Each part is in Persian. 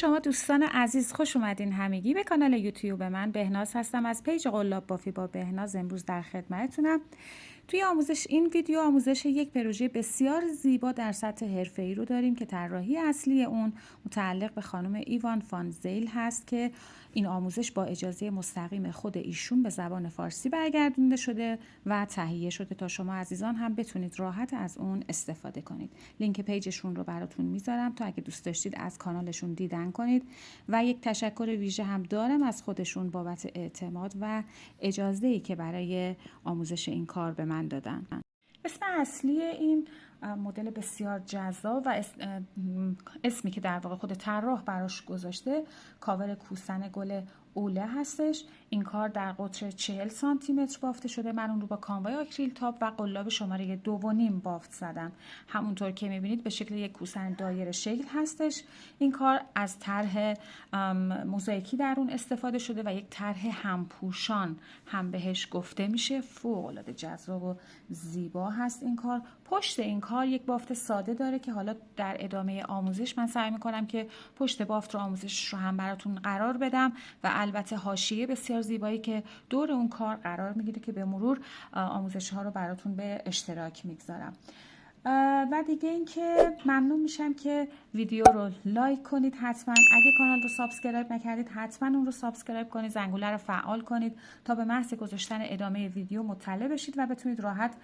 شما دوستان عزیز، خوش اومدین همگی به کانال یوتیوب من. بهناز هستم از پیج قلاب بافی با بهناز. امروز در خدمتتونم. توی این ویدیو آموزش یک پروژه بسیار زیبا در سطح حرفه‌ای رو داریم که طراحی اصلی اون متعلق به خانم ایوان فان زیل هست که این آموزش با اجازه مستقیم خود ایشون به زبان فارسی برگردونده شده و تهیه شده تا شما عزیزان هم بتونید راحت از اون استفاده کنید. لینک پیجشون رو براتون میذارم تا اگه دوست داشتید از کانالشون دیدن کنید و یک تشکر ویژه هم دارم از خودشون بابت اعتماد و اجازه‌ای که برای آموزش این کار به من دادن. اسم اصلی این مدل بسیار جذاب و اسمی که در واقع خود طراح براش گذاشته کاور کوسن گل اوله هستش. این کار در قطر 40 سانتی متر بافته شده. من اون رو با کانوای آکریل تاپ و قلاب شماره 2.5 بافت زدم. همونطور که میبینید به شکل یک کوسن دایره شکل هستش. این کار از طرح موزاییکی در اون استفاده شده و یک طرح همپوشان هم بهش گفته میشه. فوق‌العاده جذاب و زیبا هست این کار. پشت این کار یک بافت ساده داره که حالا در ادامه آموزش من سعی میکنم که پشت بافت رو آموزش رو هم براتون قرار بدم و البته حاشیه بسیار زیبایی که دور اون کار قرار میگیره که به مرور آموزش ها رو براتون به اشتراک میگذارم. و دیگه اینکه ممنون میشم که ویدیو رو لایک کنید. حتما اگه کانال رو سابسکرایب نکردید حتما اون رو سابسکرایب کنید، زنگوله رو فعال کنید تا به محض گذاشتن ادامه ویدیو مطلع بشید و بتونید راحت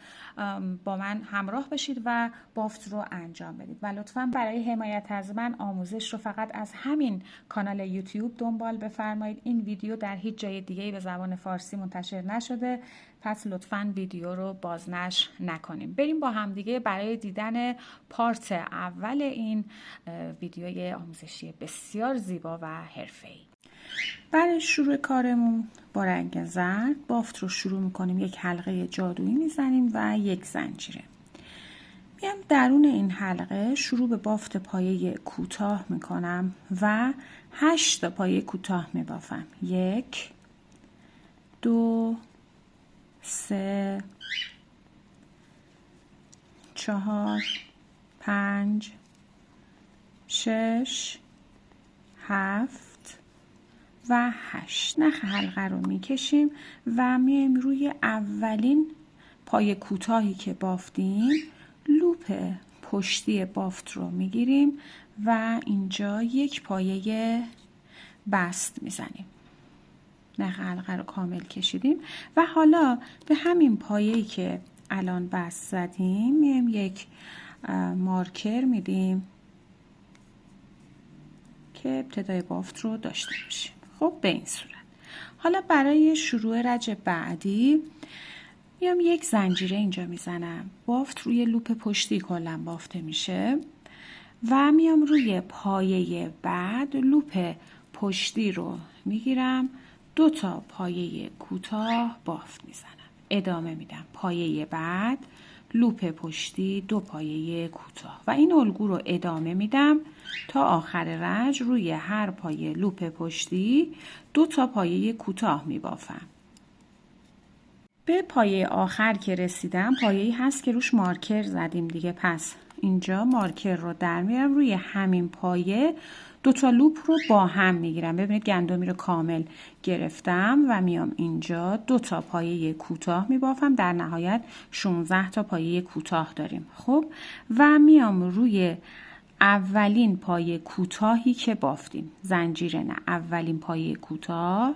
با من همراه بشید و بافت رو انجام بدید. و لطفا برای حمایت از من آموزش رو فقط از همین کانال یوتیوب دنبال بفرمایید. این ویدیو در هیچ جای دیگه به زبان فارسی منتشر نشده، پس لطفاً ویدیو رو بازنشر نکنیم. بریم با هم دیگه برای دیدن پارت اول این ویدیوی آموزشی بسیار زیبا و حرفه‌ای. برای شروع کارمون با رنگ زرد بافت رو شروع میکنیم. یک حلقه جادویی میزنیم و یک زنجیره. میام درون این حلقه شروع به بافت پایه کوتاه میکنم و 8 تا پایه کوتاه میبافم. 1 2 3 4 5 6 7 و 8. نخ حلقه رو میکشیم و میایم روی اولین پایه کوتاهی که بافتیم لوپ پشتی بافت رو میگیریم و اینجا یک پایه بست میزنیم. نخ حلقه رو کامل کشیدیم و حالا به همین پایه‌ای که الان بست زدیم میایم یک مارکر میدیم که ابتدای بافت رو داشته باشیم. خب به این صورت. حالا برای شروع رج بعدی میام یک زنجیره اینجا میزنم. بافت روی لوپ پشتی کلا بافته میشه و میام روی پایه بعد لوپ پشتی رو میگیرم. 2 تا پایه کوتاه بافت میزنم. ادامه میدم. پایه بعد لوپ پشتی 2 پایه کوتاه و این الگو رو ادامه میدم تا آخر رج. روی هر پایه لوپ پشتی 2 تا پایه کوتاه میبافم. به پایه آخر که رسیدم پایه‌ای هست که روش مارکر زدیم دیگه، پس اینجا مارکر رو در میارم. روی همین پایه 2 تا لوپ رو با هم میگیرم. ببینید گندمی رو کامل گرفتم و میام اینجا 2 تا پایه کوتاه میبافم. در نهایت 16 تا پایه کوتاه داریم. خب و میام روی اولین پایه کوتاهی که بافتیم، زنجیره نه، اولین پایه کوتاه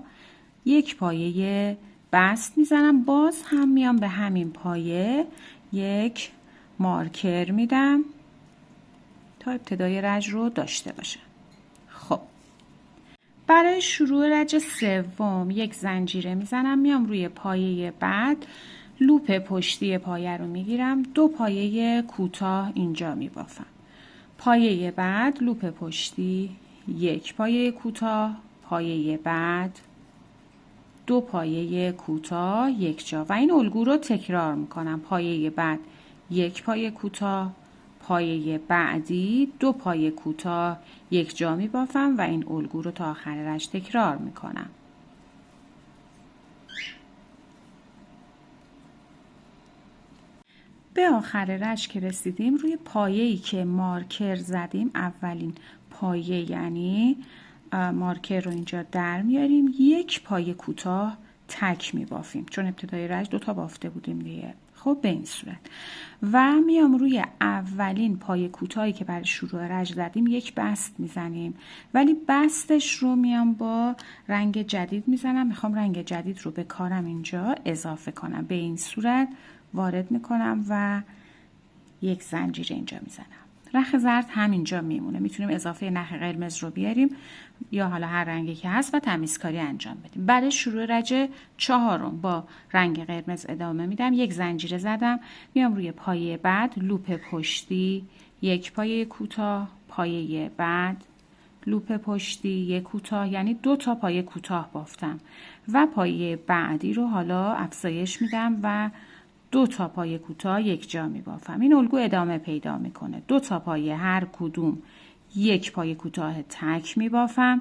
یک پایه بست میزنم. باز هم میام به همین پایه یک مارکر میدم تا ابتدای رج رو داشته باشه. خب برای شروع رج سوم یک زنجیره میزنم. میام روی پایه بعد لوپ پشتی پایه رو میگیرم. 2 پایه کوتاه اینجا میبافم. پایه بعد لوپ پشتی 1 پایه کوتاه، پایه بعد 2 پایه کوتاه یک جا و این الگو رو تکرار میکنم. پایه بعد 1 پایه کوتاه، پایه بعدی 2 پایه کوتاه یک جا میبافم و این الگو رو تا آخر رج تکرار میکنم. به آخر رج که رسیدیم روی پایه‌ای که مارکر زدیم، اولین پایه یعنی مارکر رو اینجا در میاریم، یک پایه کوتاه تک میبافیم چون ابتدای رج 2 تا بافته بودیم دیگه. خب به این صورت و میام روی اولین پایه کوتاهی که برای شروع رج زدیم یک بست میزنیم، ولی بستش رو میام با رنگ جدید میزنم. میخوام رنگ جدید رو به کارم اینجا اضافه کنم. به این صورت وارد میکنم و یک زنجیر اینجا میزنم. نخ زرد همینجا میمونه. میتونیم اضافه نخ قرمز رو بیاریم یا حالا هر رنگی که هست و تمیزکاری انجام بدیم. برای شروع رج 4 با رنگ قرمز ادامه میدم. یک زنجیره زدم، میام روی پایه بعد لوپ پشتی، یک پایه کوتاه، پایه بعد لوپ پشتی، یک کوتاه، یعنی 2 تا پایه کوتاه بافتم و پایه بعدی رو حالا افزایش میدم و 2 تا پایه کوتاه یک جا می بافم. این الگو ادامه پیدا میکنه. 2 تا پایه هر کدوم یک پایه کوتاه تک می بافم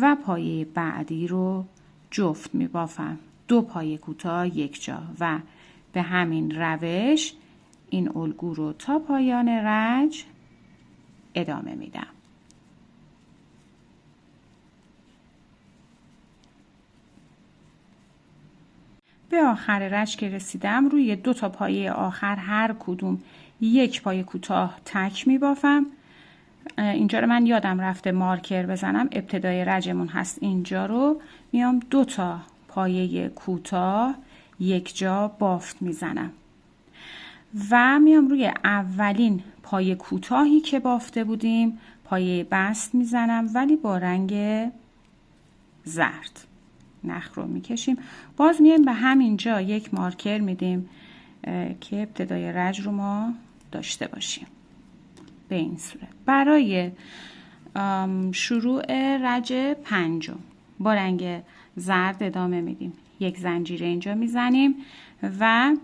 و پایه بعدی رو جفت می بافم. 2 پایه کوتاه یک جا و به همین روش این الگو رو تا پایان رج ادامه میدم. به آخر رج که رسیدم روی 2 تا پایه آخر هر کدوم یک پایه کوتاه تک می بافم. اینجا رو من یادم رفته مارکر بزنم. ابتدای رجمون هست، اینجا رو میام 2 تا پایه کوتاه یک جا بافت میزنم و میام روی اولین پایه کوتاهی که بافته بودیم پایه بست میزنم، ولی با رنگ زرد. نخ رو میکشیم. باز میایم به همینجا یک مارکر میدیم که ابتدای رج رو ما داشته باشیم. به این صورت برای شروع رج 5 با رنگ زرد ادامه میدیم. یک زنجیره اینجا میزنیم و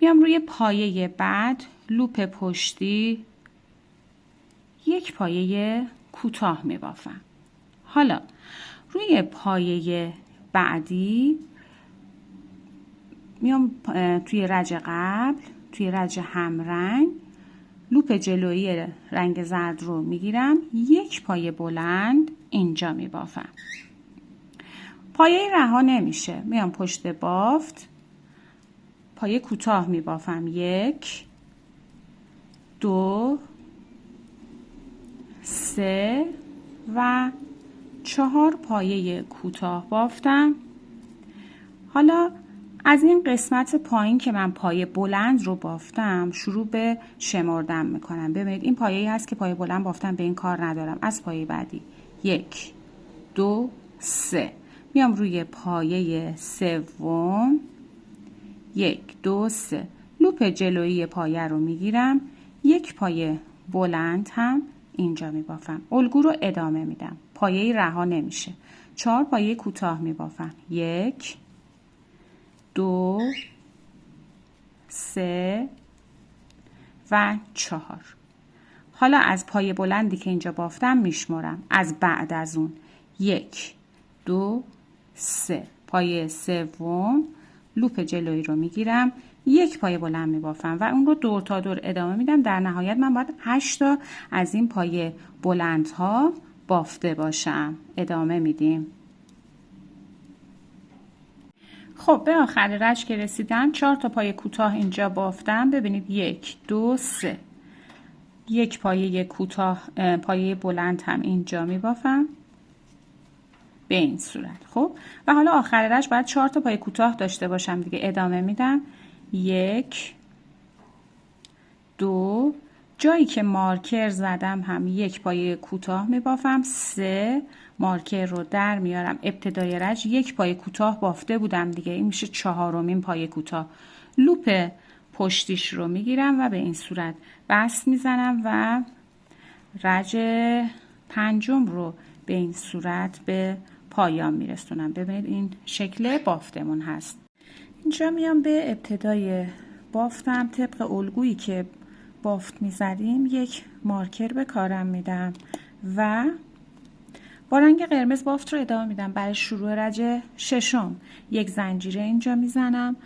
میام روی پایه بعد لوپ پشتی یک پایه کوتاه میبافم. حالا روی پایه بعدی میام توی رج قبل، توی رج همرنگ لوپ جلویی رنگ زرد رو میگیرم، یک پایه بلند اینجا میبافم. پایه رها نمیشه. میام پشت بافت پایه کوتاه میبافم. 1 2 3 و 4 پایه کوتاه بافتم. حالا از این قسمت پایین که من پایه بلند رو بافتم شروع به شمردن میکنم. ببینید این پایه‌ای هست که پایه بلند بافتم، به این کار ندارم. از پایه بعدی 1 2 3 میام روی پایه سوم 1 2 3 لوپ جلویی پایه رو میگیرم، یک پایه بلند هم اینجا میبافم. الگو رو ادامه میدم. پایه رها نمیشه. 4 پایه کوتاه میبافم. 1 2 3 و 4. حالا از پایه بلندی که اینجا بافتم میشمرم. از بعد از اون 1 2 3 پایه سوم لوپ جلویی رو میگیرم، یک پایه بلند میبافم و اون رو دور تا دور ادامه میدم. در نهایت من باید 8 تا از این پایه بلندها بافته باشم. ادامه میدیم. خب به آخر رج که رسیدم 4 تا پایه کوتاه اینجا بافتم. ببینید 1 2 3 یک پایه کوتاه پایه بلند هم اینجا میبافم به این صورت. خب و حالا آخر رج باید 4 تا پایه کوتاه داشته باشم دیگه. ادامه میدم. 1 2 جایی که مارکر زدم هم یک پایه کوتاه میبافم. 3 مارکر رو در میارم. ابتدای رج یک پایه کوتاه بافته بودم دیگه، این میشه 4مین پایه کوتاه. لوپ پشتیش رو میگیرم و به این صورت بست میزنم و رج 5 رو به این صورت به پایان میرسونم. ببینید این شکل بافتمون هست. اینجا میام به ابتدای بافتم. طبق الگویی که بافت میزدیم یک مارکر به کارم میدم و با رنگ قرمز بافت رو ادامه میدم. برای شروع رج ششم یک زنجیره اینجا میزنم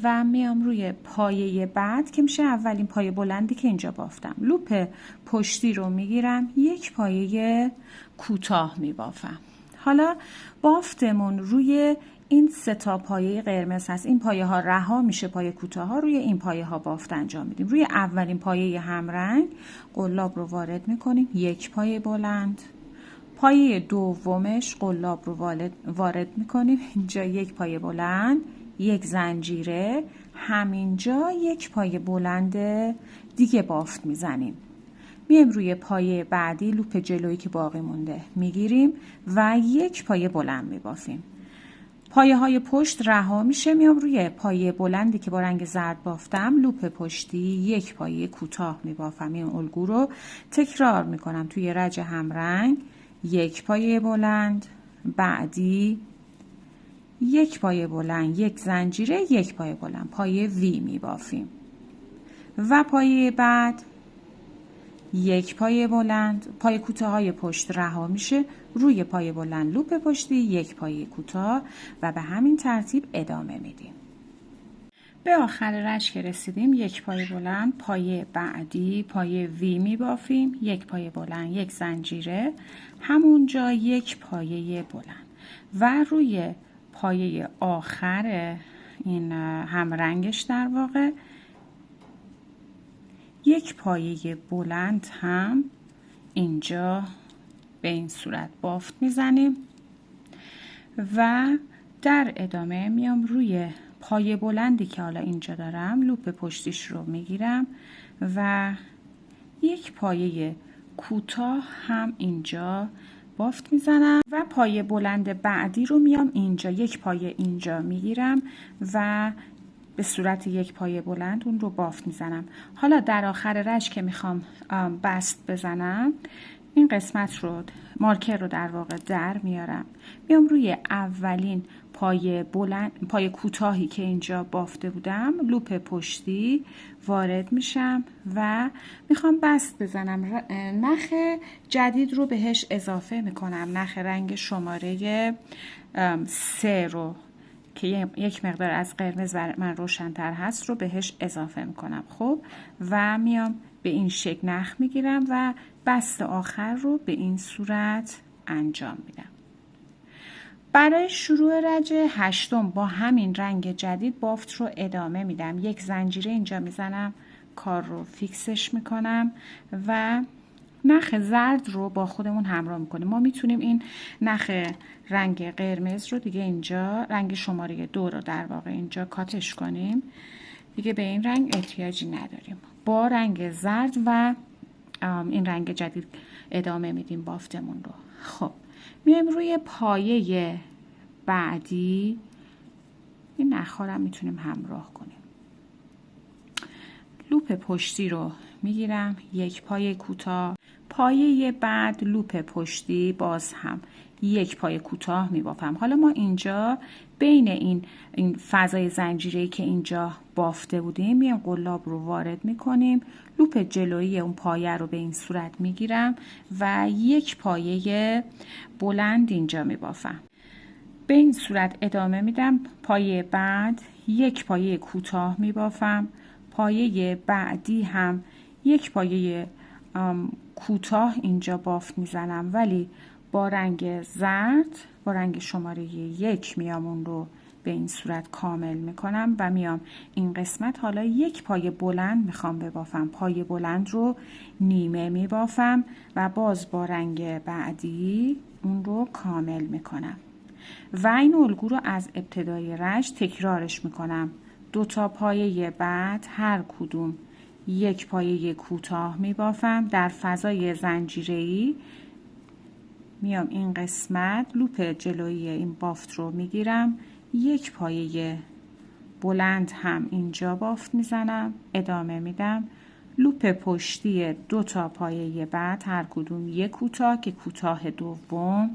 و میام روی پایه بعد که میشه اولین پایه بلندی که اینجا بافتم. لوپ پشتی رو میگیرم، یک پایه کوتاه میبافم. حالا بافتمون روی این 3 تا پایه قرمز هست. این پایه ها رها میشه، پایه کوتاه ها، روی این پایه ها بافت انجام میدیم. روی اولین پایه همرنگ قلاب رو وارد میکنیم، یک پایه بلند. پایه دومش قلاب رو وارد میکنیم، اینجا یک پایه بلند، یک زنجیره، همینجا یک پایه بلند دیگه بافت میزنیم. میایم روی پایه بعدی، لوپ جلویی که باقی مونده میگیریم و یک پایه بلند میبافیم. پایه های پشت رها میشه، میام روی پایه بلندی که با رنگ زرد بافتم، لوپ پشتی یک پایه کوتاه میبافم. این الگو رو تکرار میکنم توی رج همرنگ، یک پایه بلند، بعدی یک پایه بلند، یک زنجیره، یک پایه بلند، پایه وی میبافیم و پایه بعد یک پایه بلند. پایه کوتاه های پشت رها میشه، روی پایه بلند لوپ پشتی یک پایه کوتاه و به همین ترتیب ادامه میدیم. به آخر رج که رسیدیم، یک پایه بلند، پایه بعدی پایه وی میبافیم، یک پایه بلند، یک زنجیره، همونجا یک پایه بلند و روی پایه آخر این همرنگش در واقع یک پایه بلند هم اینجا به این صورت بافت میزنیم و در ادامه میام روی پایه بلندی که حالا اینجا دارم، لوپ پشتیش رو میگیرم و یک پایه کوتاه هم اینجا بافت میزنم و پایه بلند بعدی رو میام اینجا، یک پایه اینجا میگیرم و به صورت یک پایه بلند اون رو بافت میزنم. حالا در آخر رج که میخوام بست بزنم، این قسمت رو، مارکر رو در واقع در میارم، میام روی اولین پایه کوتاهی که اینجا بافته بودم، لوپ پشتی وارد میشم و میخوام بست بزنم. نخ جدید رو بهش اضافه میکنم، نخ رنگ شماره 3 رو که یک مقدار از قرمز من روشن‌تر هست رو بهش اضافه میکنم. خب و میام به این شکل نخ میگیرم و بست آخر رو به این صورت انجام میدم. برای شروع رج هشتم با همین رنگ جدید بافت رو ادامه میدم. یک زنجیره اینجا میزنم، کار رو فیکسش میکنم و نخ زرد رو با خودمون همراه میکنیم. ما میتونیم این نخ رنگ قرمز رو دیگه اینجا، رنگ شماره 2 رو در واقع اینجا کاتش کنیم، دیگه به این رنگ احتیاجی نداریم. با رنگ زرد و این رنگ جدید ادامه میدیم بافتمون رو. خب میایم روی پایه بعدی، این نخ‌ها رو میتونیم همراه کنیم. لوپ پشتی رو میگیرم، یک پایه کوتاه، پایه بعد لوپ پشتی، باز هم یک پایه کوتاه میبافم. حالا ما اینجا بین این فضای زنجیره‌ای که اینجا بافته بودیم، میایم قلاب رو وارد میکنیم، لوپ جلویی اون پایه رو به این صورت میگیرم و یک پایه بلند اینجا میبافم. به این صورت ادامه میدم. پایه بعد یک پایه کوتاه میبافم، پایه بعدی هم یک پایه کوتاه اینجا بافت میزنم، ولی با رنگ زرد، با رنگ شماره 1 میام اون رو به این صورت کامل میکنم و میام این قسمت حالا یک پایه بلند میخوام ببافم. پایه بلند رو نیمه میبافم و باز با رنگ بعدی اون رو کامل میکنم و این الگو رو از ابتدای رج تکرارش میکنم. 2 تا پایه بعد هر کدوم یک پایه کوتاه میبافم. در فضای زنجیره‌ای میام این قسمت، لوپ جلویی این بافت رو میگیرم، یک پایه بلند هم اینجا بافت میزنم، ادامه میدم. لوپ پشتی 2 تا پایه بعد هر کدوم یک کوتاه که کوتاه دوم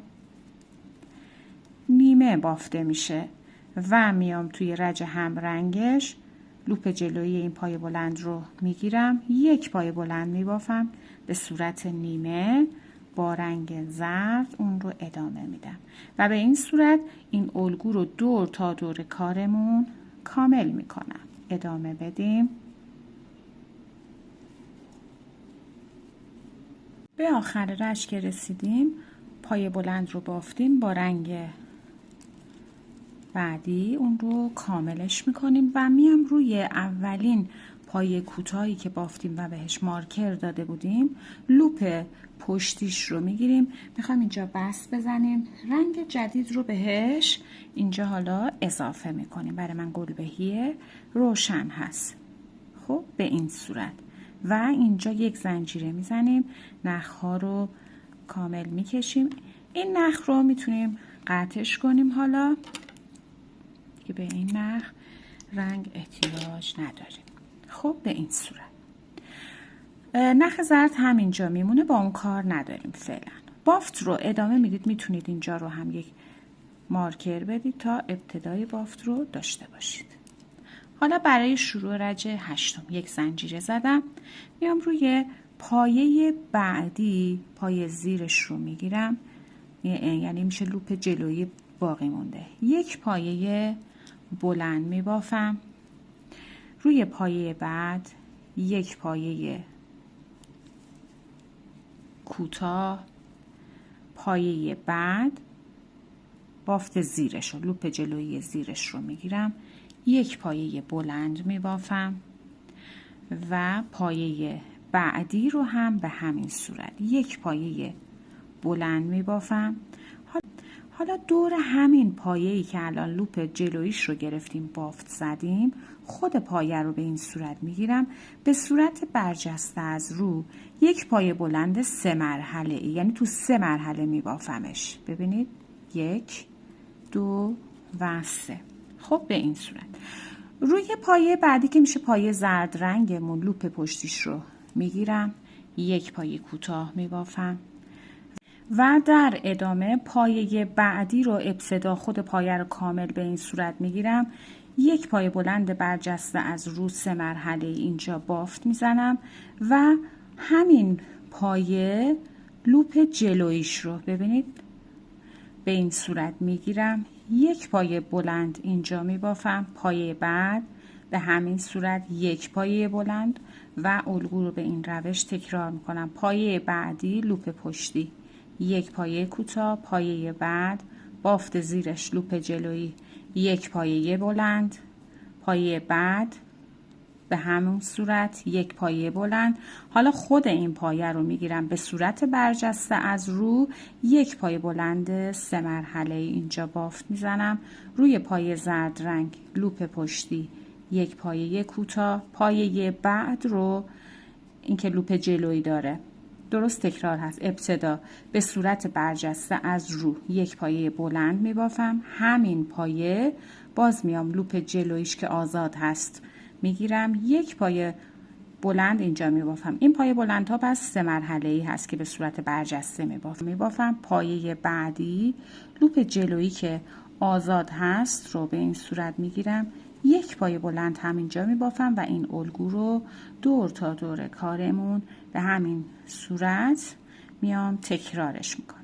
نیمه بافته میشه و میام توی رج همرنگش، لوپ جلویی این پایه بلند رو میگیرم، یک پایه بلند میبافم به صورت نیمه، با رنگ زرد اون رو ادامه میدم و به این صورت این الگو رو دور تا دور کارمون کامل میکنم. ادامه بدیم. به آخر رشک که رسیدیم پای بلند رو بافتیم، با رنگ بعدی اون رو کاملش میکنیم و میام روی اولین پای کوتاهی که بافتیم و بهش مارکر داده بودیم لوپ پشتیش رو میگیریم، میخوایم اینجا بست بزنیم، رنگ جدید رو بهش اینجا حالا اضافه میکنیم. برای من گلبهی روشن هست. خب به این صورت و اینجا یک زنجیره میزنیم، نخ‌ها رو کامل میکشیم. این نخ رو میتونیم قطعش کنیم حالا که به این نخ رنگ احتیاج نداریم. خب به این صورت نخ زرد همینجا میمونه، با اون کار نداریم فعلا. بافت رو ادامه میدید، میتونید اینجا رو هم یک مارکر بدید تا ابتدای بافت رو داشته باشید. حالا برای شروع رجه هشتم یک زنجیره زدم، میام روی پایه بعدی پای زیرش رو میگیرم، یعنی میشه لوپ جلویی باقی مونده. یک پایه بلند میبافم، روی پایه بعد یک پایه کوتاه، پایه بعد بافت زیرش رو، لوپ جلویی زیرش رو میگیرم، یک پایه بلند میبافم و پایه بعدی رو هم به همین صورت یک پایه بلند میبافم. حالا دور همین پایه‌ای که الان لوپ جلویش رو گرفتیم بافت زدیم، خود پایه رو به این صورت میگیرم، به صورت برجسته از رو یک پایه بلند 3 مرحله، یعنی تو 3 مرحله میبافمش. ببینید 1 2 و 3. خب به این صورت روی پایه بعدی که میشه پایه زرد رنگمون لوپ پشتیش رو میگیرم، یک پایه کوتاه میبافم و در ادامه پایه بعدی رو ابتدا خود پایه رو کامل به این صورت میگیرم، یک پایه بلند برجسته از رو 3 مرحله اینجا بافت میزنم و همین پایه لوپ جلویش رو ببینید به این صورت میگیرم، یک پایه بلند اینجا میبافم، پایه بعد به همین صورت یک پایه بلند و الگو رو به این روش تکرار میکنم. پایه بعدی لوپ پشتی، یک پایه کوتاه، پایه بعد بافت زیرش لوپ جلویی، یک پایه بلند، پایه بعد به همون صورت یک پایه بلند. حالا خود این پایه رو میگیرم به صورت برجسته از رو یک پایه بلند 3 مرحله اینجا بافت میزنم، روی پایه زرد رنگ لوپ پشتی یک پایه کوتاه، پایه بعد رو این که لوپ جلویی داره درست تکرار هست، ابتدا به صورت برجسته از رو یک پایه بلند میبافم، همین پایه باز میام لوپ جلویش که آزاد هست میگیرم، یک پایه بلند اینجا میبافم. این پایه بلند ها بس 3 مرحله ای هست که به صورت برجسته میبافم. پایه بعدی لوپ جلویی که آزاد هست رو به این صورت میگیرم، یک پایه بلند همینجا میبافم و این الگو رو دور تا دور کارمون به همین صورت میام تکرارش میکنم.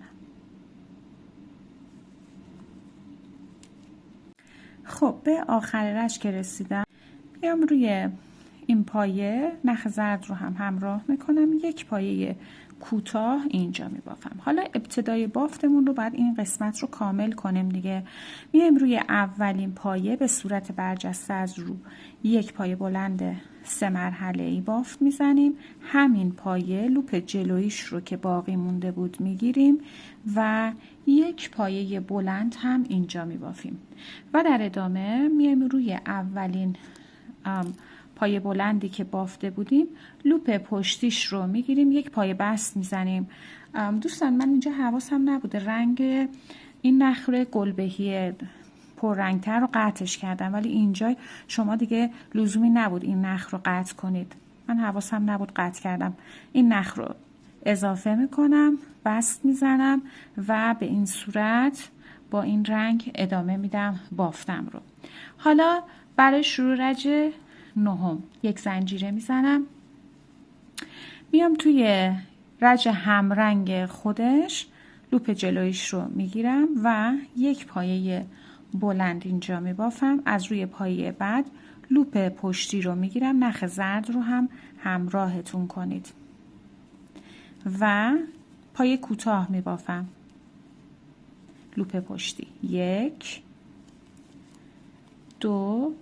خب به آخر رشک که رسیدم میام روی این پایه نخ زرد رو هم همراه میکنم، یک پایه کوتاه اینجا میبافم. حالا ابتدای بافتمون رو بعد این قسمت رو کامل کنیم دیگه. میایم روی اولین پایه به صورت برجسته از رو یک پایه بلند 3 مرحله ای بافت میزنیم، همین پایه لوپ جلویش رو که باقی مونده بود میگیریم و یک پایه بلند هم اینجا میبافیم و در ادامه میایم روی اولین پایه بلندی که بافته بودیم لوپ پشتیش رو میگیریم، یک پایه بست میزنیم. دوستان من اینجا حواسم نبوده رنگ این نخل گلبهی پررنگتر رو قطعش کردم، ولی اینجا شما دیگه لزومی نبود این نخل رو قطع کنید، من حواسم نبود قطع کردم. این نخل رو اضافه میکنم، بست میزنم و به این صورت با این رنگ ادامه میدم بافتم رو. حالا برای شروع رج نهم یک زنجیره میزنم، میام توی رج همرنگ خودش لوپ جلویش رو میگیرم و یک پایه بلند اینجا میبافم. از روی پایه بعد لوپ پشتی رو میگیرم، نخ زرد رو هم همراهتون کنید و پایه کوتاه میبافم. لوپ پشتی 1 2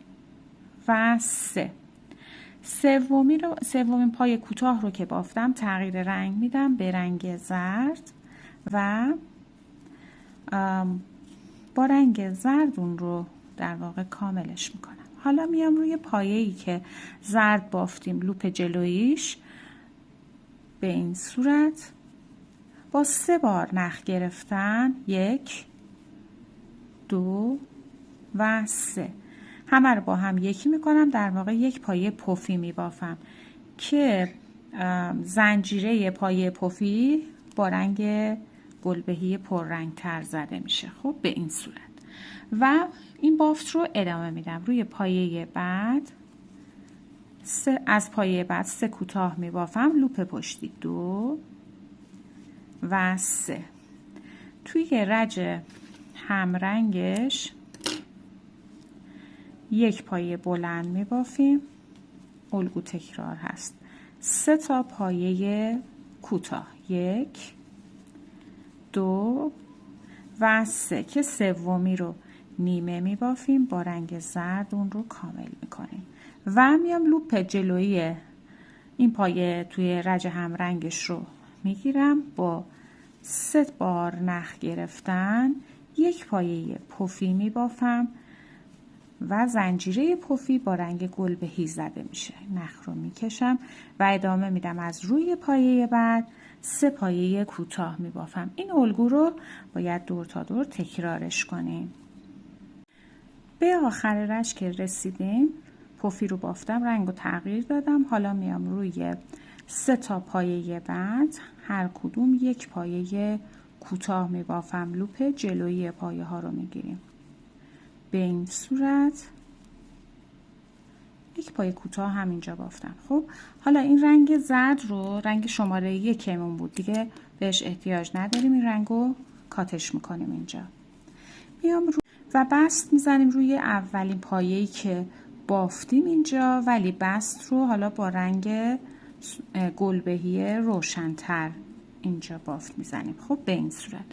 و 3. سومین پای کوتاه رو که بافتم تغییر رنگ میدم به رنگ زرد و با رنگ زرد اون رو در واقع کاملش میکنم. حالا میام روی پایه‌ای که زرد بافتیم لوپ جلویش به این صورت با 3 بار نخ گرفتن 1 2 و 3 همه رو با هم یکی میکنم. در واقع یک پایه پفی میبافم که زنجیره پایه پفی با رنگ گلبهی پررنگ تر زده میشه. خب به این صورت و این بافت رو ادامه میدم. روی پایه بعد از پایه بعد 3 کوتاه میبافم. لوپ پشتی 2 و 3. توی رج همرنگش یک پایه بلند میبافیم. الگو تکرار هست. 3 تا پایه کوتاه 1 2 و 3 که سومی رو نیمه میبافیم با رنگ زرد اون رو کامل میکنیم و میام لوپ جلویی این پایه توی رج همرنگش رو میگیرم با 3 بار نخ گرفتن یک پایه پفی میبافم و زنجیره پفی با رنگ گلبهی زده میشه. نخ رو میکشم و ادامه میدم. از روی پایه بعد 3 پایه کوتاه میبافم. این الگو رو باید دور تا دور تکرارش کنیم. به آخر رج که رسیدیم پفی رو بافتم، رنگ رو تغییر دادم. حالا میام روی 3 تا پایه بعد هر کدوم یک پایه کوتاه میبافم. لوپ جلویی پایه ها رو میگیریم به این صورت. یک پایه کوتاه همینجا بافتم. خب حالا این رنگ زرد رو رنگ شماره 1 بود دیگه، بهش احتیاج نداریم. این رنگ رو کاتش میکنیم اینجا. میام و بست میزنیم روی اولین پایه‌ای که بافتیم اینجا، ولی بست رو حالا با رنگ گلبهی روشن‌تر اینجا بافت میزنیم. خب به این صورت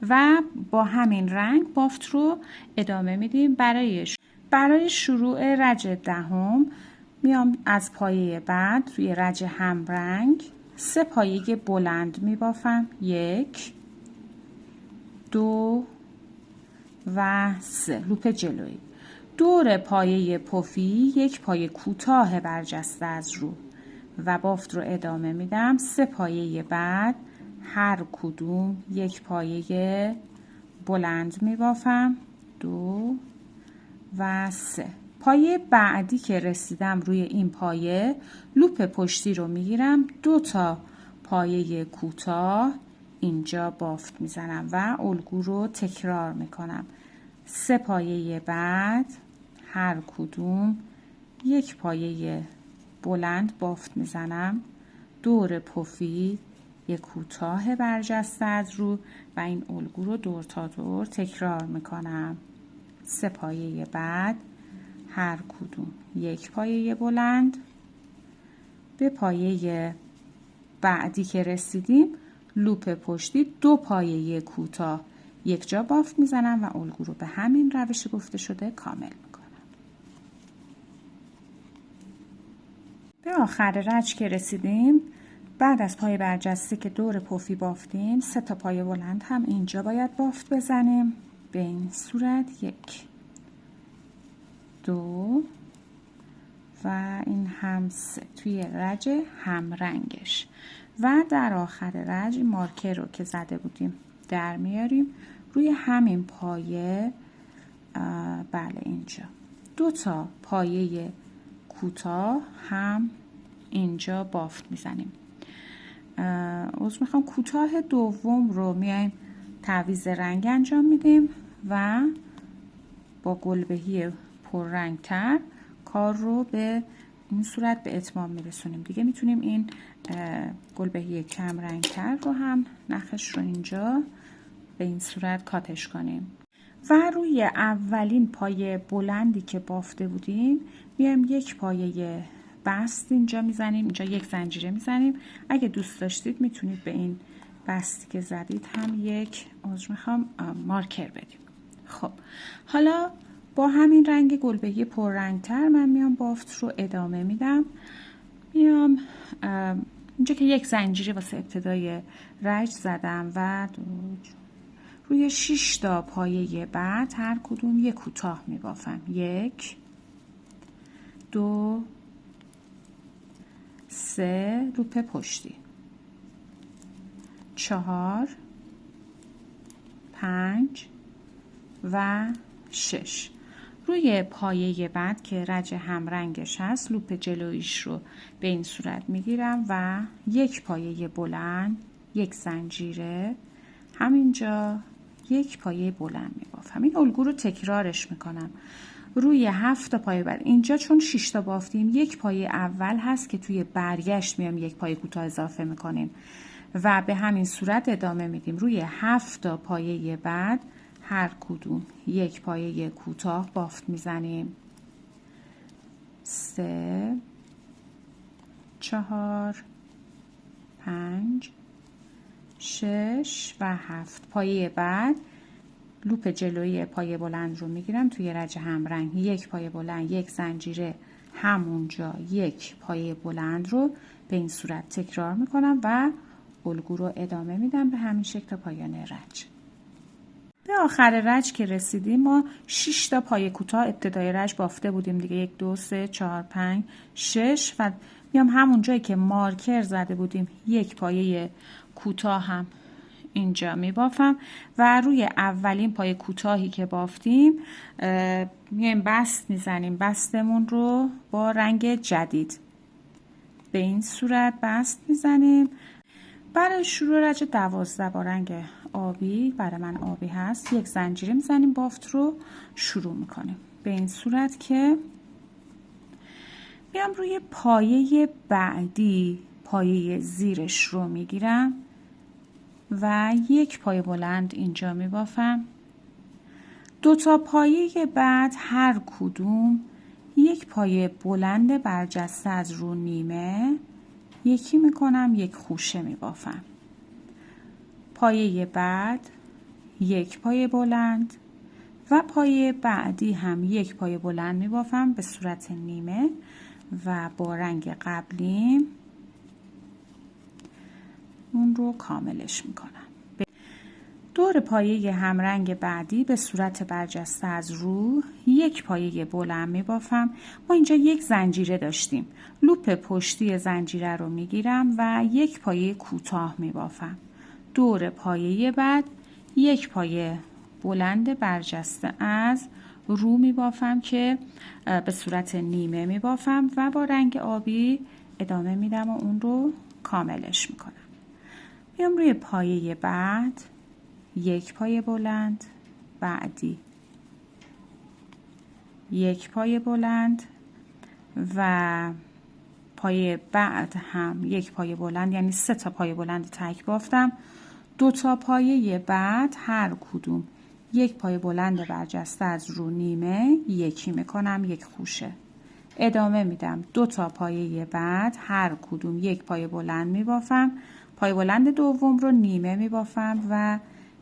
و با همین رنگ بافت رو ادامه میدیم. برای شروع رج دهم میام از پایه بعد توی رج همرنگ 3 پایه بلند میبافم 1 2 و 3. لوپ جلویی دور پایه پفی یک پایه کوتاه برجسته از رو و بافت رو ادامه میدم. 3 پایه بعد هر کدوم یک پایه بلند میبافم 2 و 3. پایه بعدی که رسیدم روی این پایه لوپ پشتی رو میگیرم. 2 تا پایه کوتاه اینجا بافت میزنم و الگو رو تکرار میکنم. 3 پایه بعد هر کدوم یک پایه بلند بافت میزنم. دور پفی یک کوتاه برجسته از رو و این الگو رو دور تا دور تکرار میکنم. 3 پایه بعد هر کدوم یک پایه بلند. به پایه بعدی که رسیدیم لوپ پشتی 2 پایه کوتاه یک جا بافت میزنم و الگو رو به همین روش گفته شده کامل میکنم. به آخر رج که رسیدیم بعد از پای برجسته که دور پفی بافتیم 3 تا پایه بلند هم اینجا باید بافت بزنیم به این صورت 1 2 و این هم 3 توی رج همرنگش و در آخر رج مارکر رو که زده بودیم در میاریم روی همین پایه. بله اینجا 2 تا پایه کوتاه هم اینجا بافت میزنیم. عذر میخوام کوتاه دوم رو میایم تعویض رنگ انجام میدیم و با گلبهی پررنگتر کار رو به این صورت به اتمام میرسونیم. دیگه میتونیم این گلبهی کم رنگ تر رو هم نخش رو اینجا به این صورت کاتش کنیم و روی اولین پایه بلندی که بافته بودیم میایم یک پایه بست اینجا میزنیم، اینجا یک زنجیره میزنیم. اگه دوست داشتید میتونید به این بستی که زدید هم یک مارکر بدیم. خب حالا با همین رنگ گلبهی پررنگتر من میام بافت رو ادامه میدم. میام اینجا که یک زنجیره واسه ابتدای رج زدم و روی 6 تا پایه بعد هر کدوم یک کوتاه میبافم. 1 2 3 لوپ پشتی، 4 5 و 6. روی پایه بعد که رج همرنگش هست لوپ جلویش رو به این صورت میگیرم و یک پایه بلند، یک زنجیره، همینجا یک پایه بلند میبافم. این الگو رو تکرارش میکنم. روی 7 تا پایه بعد اینجا چون 6 تا بافتیم یک پایه اول هست که توی برگشت میام یک پایه کوتاه اضافه میکنیم و به همین صورت ادامه میدیم. روی 7 تا پایه بعد هر کدوم یک پایه کوتاه بافت میزنیم. 3 4 5 6 و 7. پایه بعد لوپ جلویی پایه بلند رو میگیرم توی رج همرنگ، یک پایه بلند، یک زنجیره، همونجا یک پایه بلند رو به این صورت تکرار میکنم و الگو رو ادامه میدم به همین شکل تا پایان رج. به آخر رج که رسیدیم ما 6 تا پایه کوتاه ابتدای رج بافته بودیم دیگه. 1 2 3 4 5 6 و میام همون جایی که مارکر زده بودیم یک پایه کوتاه هم اینجا میبافم و روی اولین پایه کوتاهی که بافتیم میایم بست میزنیم. بستمون رو با رنگ جدید به این صورت بست میزنیم. برای شروع رج 12 با رنگ آبی، برای من آبی هست، یک زنجیره میزنیم، بافت رو شروع میکنیم به این صورت که میام روی پایه بعدی پایه زیرش رو میگیرم و یک پایه بلند اینجا میبافم. 2 تا پایه بعد هر کدوم یک پایه بلند برجسته از رو نیمه یکی میکنم، یک خوشه میبافم. پایه بعد یک پایه بلند و پایه بعدی هم یک پایه بلند میبافم به صورت نیمه و با رنگ قبلیم اون رو کاملش میکنم. دور پایه همرنگ بعدی به صورت برجسته از رو یک پایه بلند میبافم. ما اینجا یک زنجیره داشتیم، لوپ پشتی زنجیره رو میگیرم و یک پایه کوتاه میبافم. دور پایه بعد یک پایه بلند برجسته از رو میبافم که به صورت نیمه میبافم و با رنگ آبی ادامه میدم و اون رو کاملش میکنم. میام روی پایه بعد یک پایه بلند، بعدی یک پایه بلند و پایه بعد هم یک پایه بلند، یعنی 3 تا پایه بلند تک بافتم. 2 تا پایه بعد هر کدوم یک پایه بلند برجسته از رو نیمه یکی میکنم، یک خوشه. ادامه میدم. 2 تا پایه بعد هر کدوم یک پایه بلند میبافم. پایه بلند دوم رو نیمه میبافم و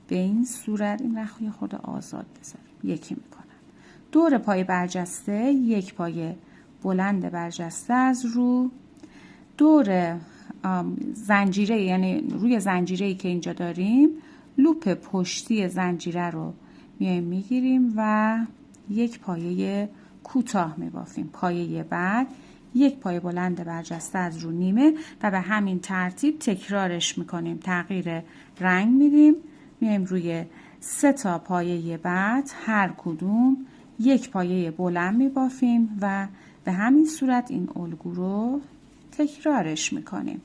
به این صورت این رخوی خود آزاد بذارم، یکی میکنم. دور پایه برجسته یک پایه بلند برجسته از رو، دور زنجیره، یعنی روی زنجیره‌ای که اینجا داریم لوپ پشتی زنجیره رو میایم میگیریم و یک پایه کوتاه میبافیم. پایه بعد یک پایه بلند برجسته از رو نیمه و به همین ترتیب تکرارش میکنیم. تغییر رنگ میدیم، میایم روی 3 تا پایه بعد هر کدوم یک پایه بلند میبافیم و به همین صورت این الگو رو تکرارش میکنیم.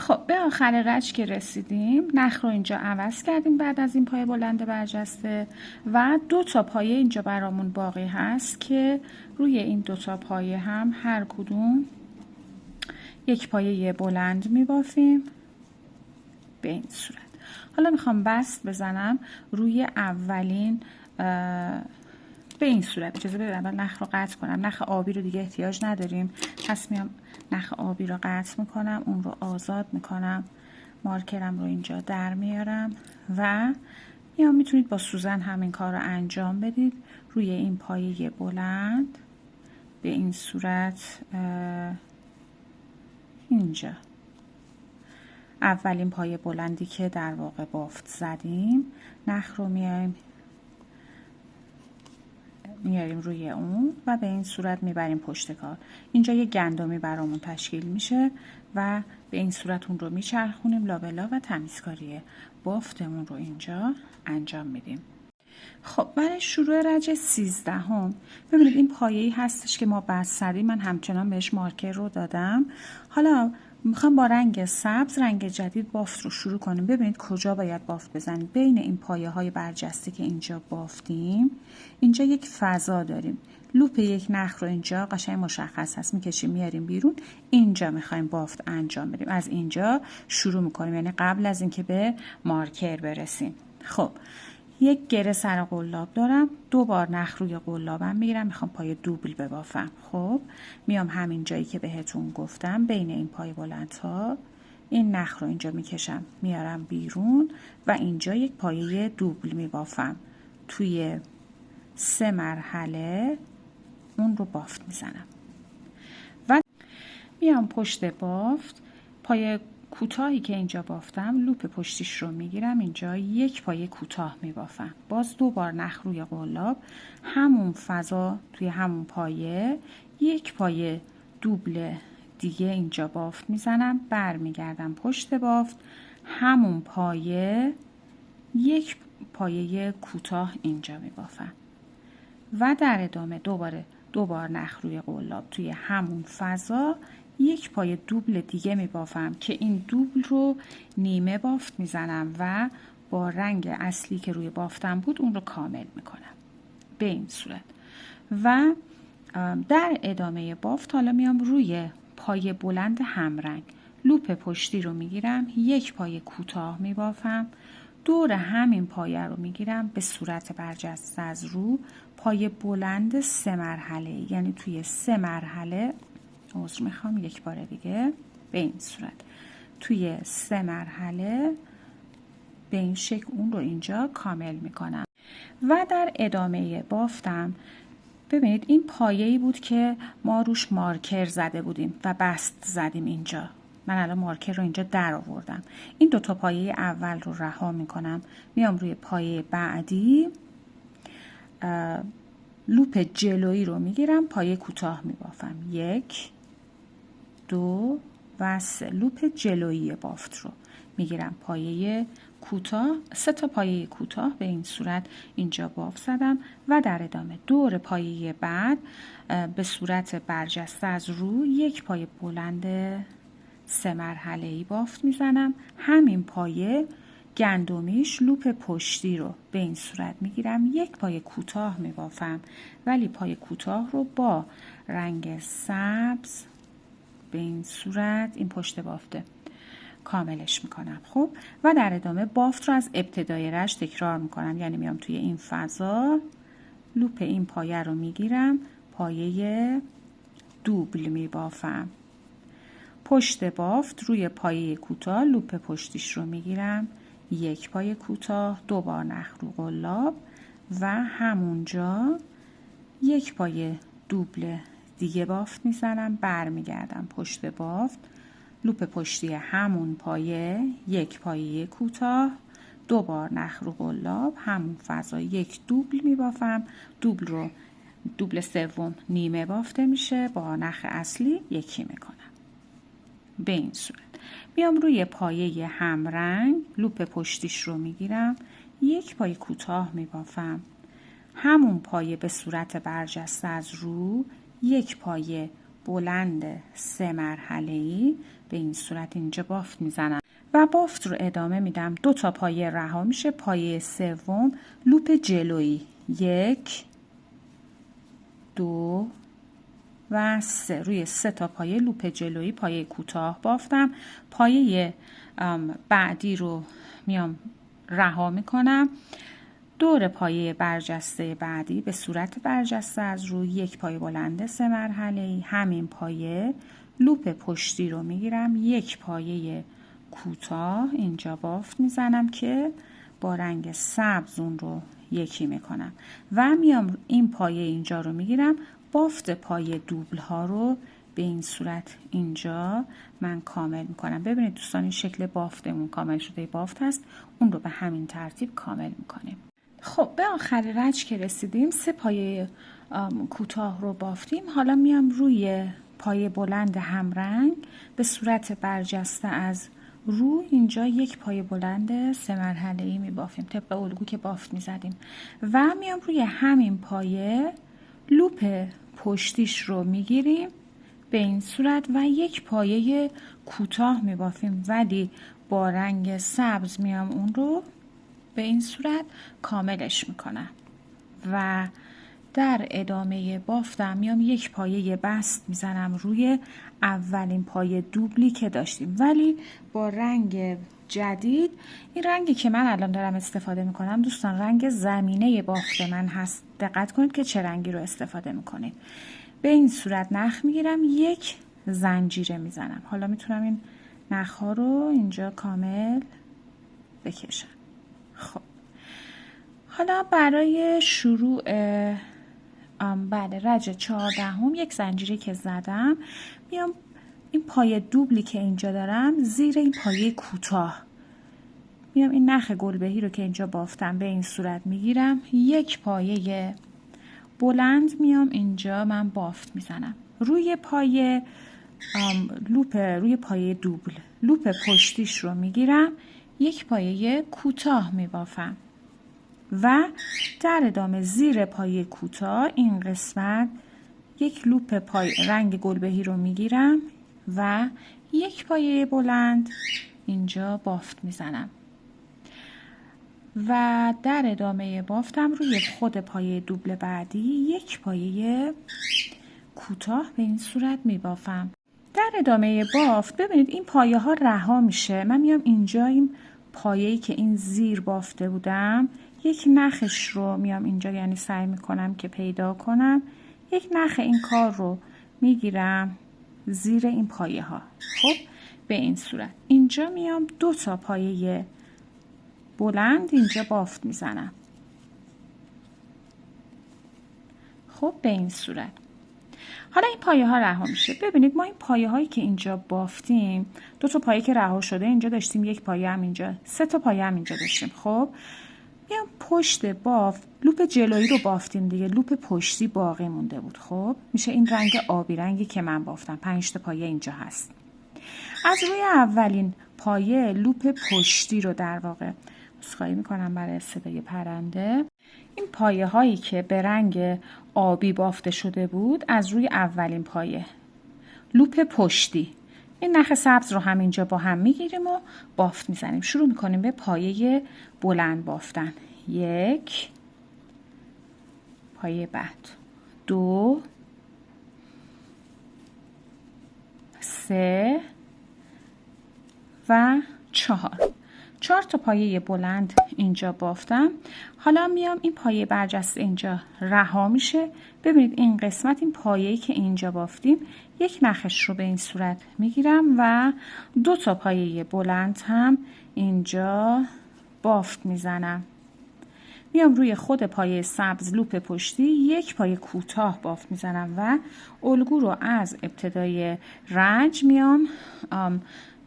خب به آخر رج که رسیدیم، نخ رو اینجا عوض کردیم بعد از این پایه بلند برجسته و 2 تا پایه اینجا برامون باقی هست که روی این 2 تا پایه هم هر کدوم یک پایه بلند میبافیم به این صورت. حالا میخوام بست بزنم روی اولین به این صورت. اجازه بدید اول نخ رو قطع کنم. نخ آبی رو دیگه احتیاج نداریم، پس میام نخ آبی رو قطع میکنم، اون رو آزاد میکنم، مارکرم رو اینجا در میارم و میام. میتونید با سوزن همین کار رو انجام بدید روی این پایه بلند به این صورت. اینجا اولین پایه بلندی که در واقع بافت زدیم، نخ رو میاریم روی اون و به این صورت میبریم پشت کار. اینجا یه گندمی برامون تشکیل میشه و به این صورت اون رو میچرخونیم لابلا و تمیزکاری بافتمون رو اینجا انجام میدیم. خب برای شروع رج 13 ببینید این پایه‌ای هستش که ما بست زدیم. من همچنان بهش مارکر رو دادم. حالا میخوام با رنگ سبز، رنگ جدید بافت رو شروع کنیم. ببینید کجا باید بافت بزنیم. بین این پایه های برجسته که اینجا بافتیم، اینجا یک فضا داریم. لوپ یک نخ رو اینجا قشنگ مشخص هست میکشیم میاریم بیرون. اینجا میخوایم بافت انجام بدیم. از اینجا شروع میکنیم، یعنی قبل از اینکه به مارکر برسیم. خب یک گره سر قلاب دارم، 2 بار نخ روی قلابم میگیرم، میخوام پای دوبل ببافم. خب میام همین جایی که بهتون گفتم بین این پای بلندها این نخ رو اینجا میکشم میارم بیرون و اینجا یک پایه دوبل میبافم. توی 3 مرحله اون رو بافت میزنم و میام پشت بافت پای کوتاهی که اینجا بافتم، لوپ پشتیش رو میگیرم اینجا یک پایه کوتاه میبافم. باز 2 بار نخ روی قلاب، همون فضا توی همون پایه یک پایه دوبل دیگه اینجا بافت میزنم، برمیگردم پشت بافت، همون پایه یک پایه کوتاه اینجا میبافم و در ادامه دوباره 2 بار نخ روی قلاب توی همون فضا یک پایه دوبل دیگه میبافم که این دوبل رو نیمه بافت میزنم و با رنگ اصلی که روی بافتم بود اون رو کامل میکنم به این صورت. و در ادامه بافت حالا میام روی پایه بلند همرنگ، لوپ پشتی رو میگیرم، یک پایه کوتاه میبافم، دور همین پایه رو میگیرم به صورت برجسته از رو، پایه بلند 3 مرحله، یعنی توی 3 مرحله عذر میخوام یک بار دیگه به این صورت توی 3 مرحله به این شکل اون رو اینجا کامل میکنم. و در ادامه بافتم ببینید این پایه‌ای بود که ما روش مارکر زده بودیم و بست زدیم اینجا. من الان مارکر رو اینجا در آوردم. این 2 تا پایه اول رو رها میکنم، میام روی پایه بعدی، لوپ جلویی رو میگیرم، پایه کوتاه میبافم، 1 2 و 3 لوپ جلویی بافت رو میگیرم، پایه کوتاه، 3 تا پایه کوتاه به این صورت اینجا بافت زدم و در ادامه دور پایه بعد به صورت برجسته از رو یک پایه بلند 3 مرحله‌ای بافت میزنم، همین پایه گندمیش لوپ پشتی رو به این صورت میگیرم، یک پایه کوتاه میبافم ولی پایه کوتاه رو با رنگ سبز به این صورت این پشت بافته کاملش میکنم. خب و در ادامه بافت رو از ابتدای رج تکرار میکنم، یعنی میام توی این فضا لوپ این پایه رو میگیرم، پایه دوبل میبافم، پشت بافت روی پایه کوتاه لوپ پشتیش رو میگیرم، یک پایه کوتاه، 2 بار نخ رو قلاب و همونجا یک پایه دوبل دیگه بافت میزنم، برمیگردم پشت بافت، لوپ پشتی همون پایه یک پایه کوتاه، 2 بار نخ رو قلاب، همون فضا یک دوبل میبافم، دوبل سوم نیمه بافته میشه، با نخ اصلی یکی میکنم به این صورت. میام روی پایه همرنگ، لوپ پشتیش رو میگیرم، یک پایه کوتاه میبافم، همون پایه به صورت برجسته از رو یک پایه بلند 3 مرحله‌ای به این صورت اینجا بافت میزنم و بافت رو ادامه میدم. 2 تا پایه رها میشه. پایه سوم لوپ جلویی 1 2 و 3. روی 3 تا پایه لوپ جلویی پایه کوتاه بافتم. پایه بعدی رو میام رها میکنم. دور پایه برجسته بعدی به صورت برجسته از روی 1 پایه بلند 3 مرحله‌ای، همین پایه لوپ پشتی رو میگیرم، 1 پایه کوتاه اینجا بافت میزنم که با رنگ سبز اون رو یکی میکنم و میام این پایه اینجا رو میگیرم. بافت پایه دوبل ها رو به این صورت اینجا من کامل میکنم. ببینید دوستان این شکل بافتمون کامل شده بافت هست، اون رو به همین ترتیب کامل میکنیم. خب به آخر رج که رسیدیم 3 پایه کوتاه رو بافتیم. حالا میام روی پایه بلند همرنگ به صورت برجسته از رو اینجا 1 پایه بلند 3 مرحله‌ای می بافیم طبق الگو که بافت می زدیم و میام روی همین پایه لوپ پشتیش رو می گیریم به این صورت و 1 پایه کوتاه می بافیم ولی با رنگ سبز میام اون رو به این صورت کاملش میکنم و در ادامه بافتم میام 1 پایه بست میزنم روی اولین پایه دوبلی که داشتیم ولی با رنگ جدید. این رنگی که من الان دارم استفاده میکنم دوستان رنگ زمینه بافت من هست. دقت کنید که چه رنگی رو استفاده میکنید. به این صورت نخ میگیرم 1 زنجیره میزنم. حالا میتونم این نخ ها رو اینجا کامل بکشم. خب حالا برای شروع رج 14 1 زنجیره که زدم میام این پایه دوبلی که اینجا دارم زیر این پایه کوتاه میام این نخ گلبهی رو که اینجا بافتم به این صورت میگیرم. 1 پایه بلند میام اینجا من بافت میزنم روی پایه روی پایه دوبل لوپ پشتیش رو میگیرم 1 پایه کوتاه میبافم و در ادامه زیر پایه کوتاه این قسمت 1 لوپ رنگ گلبهی رو میگیرم و 1 پایه بلند اینجا بافت میزنم و در ادامه بافتم روی خود پایه دوبل بعدی 1 پایه کوتاه به این صورت میبافم. در ادامه بافت ببینید این پایه ها رها میشه. من میام اینجا این پایه‌ای که این زیر بافته بودم 1 نخش رو میام اینجا یعنی سعی میکنم که پیدا کنم 1 نخ این کار رو میگیرم زیر این پایه ها. خب به این صورت اینجا میام 2 تا پایه بلند اینجا بافت میزنم. خب به این صورت حالا این پایه ها رها میشه. ببینید ما این پایه هایی که اینجا بافتیم 2 تا پایه که رها شده اینجا داشتیم 1 پایه هم اینجا 3 تا پایه هم اینجا داشتیم. خب میام پشت بافت لوپ جلویی رو بافتیم دیگه لوپ پشتی باقی مونده بود. خب میشه این رنگ آبی رنگی که من بافتم 5 تا پایه اینجا هست. از روی اولین پایه لوپ پشتی رو در واقع عذرخواهی میکنم برای صدای پرنده. این پایه هایی که به رنگ آبی بافته شده بود از روی اولین پایه لوپ پشتی این نخ سبز رو همینجا با هم میگیریم و بافت میزنیم. شروع میکنیم به پایه بلند بافتن. 1 پایه بعد 2 3 و 4 تا پایه بلند اینجا بافتم. حالا میام این پایه برجسته اینجا رها میشه. ببینید این قسمت این پایه‌ای که اینجا بافتیم 1 نخش رو به این صورت میگیرم و 2 تا پایه بلند هم اینجا بافت میزنم. میام روی خود پایه سبز لوپ پشتی 1 پایه کوتاه بافت میزنم و الگو رو از ابتدای رج میام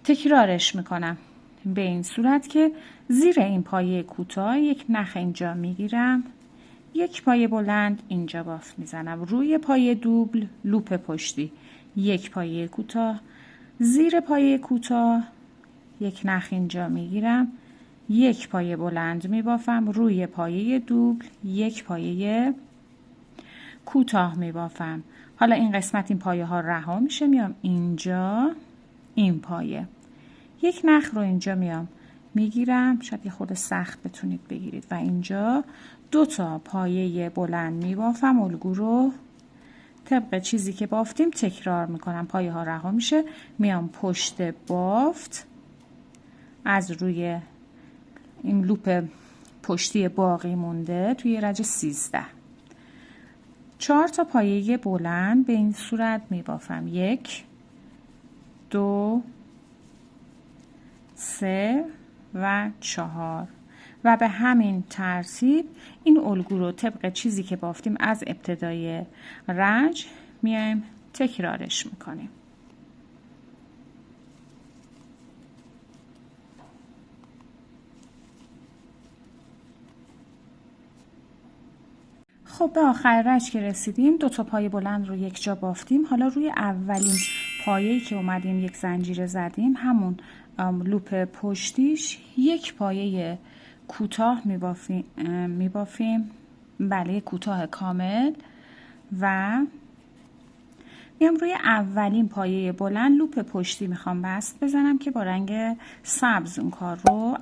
تکرارش میکنم به این صورت که زیر این پایه کوتاه 1 نخ اینجا میگیرم 1 پایه بلند اینجا بافت میزنم. روی پایه دوبل لوپ پشتی 1 پایه کوتاه زیر پایه کوتاه 1 نخ اینجا میگیرم 1 پایه بلند میبافم. روی پایه دوبل 1 پایه کوتاه میبافم. حالا این قسمت این پایه ها رها میشه، میام اینجا این پایه، یک نخ رو اینجا میام میگیرم، شاید یه خورده سخت بتونید بگیرید و اینجا 2 تا پایه بلند میبافم. الگو رو طبق چیزی که بافتیم تکرار میکنم. پایه ها رها میشه، میام پشت بافت از روی این لوپ پشتی باقی مونده توی رج 13 4 تا پایه بلند به این صورت میبافم. 1 2 3 و 4 و به همین ترتیب این الگو رو طبق چیزی که بافتیم از ابتدای رج میایم تکرارش میکنیم. خب به آخر رج که رسیدیم 2 تا پایه بلند رو یک جا بافتیم. حالا روی اولین پایه‌ای که اومدیم یک زنجیره زدیم، همون لوپ پشتیش یک پایه کوتاه میبافیم. بله، کوتاه کامل و میام روی اولین پایه بلند لوپ پشتی میخوام بست بزنم که با رنگ سبز اون کار رو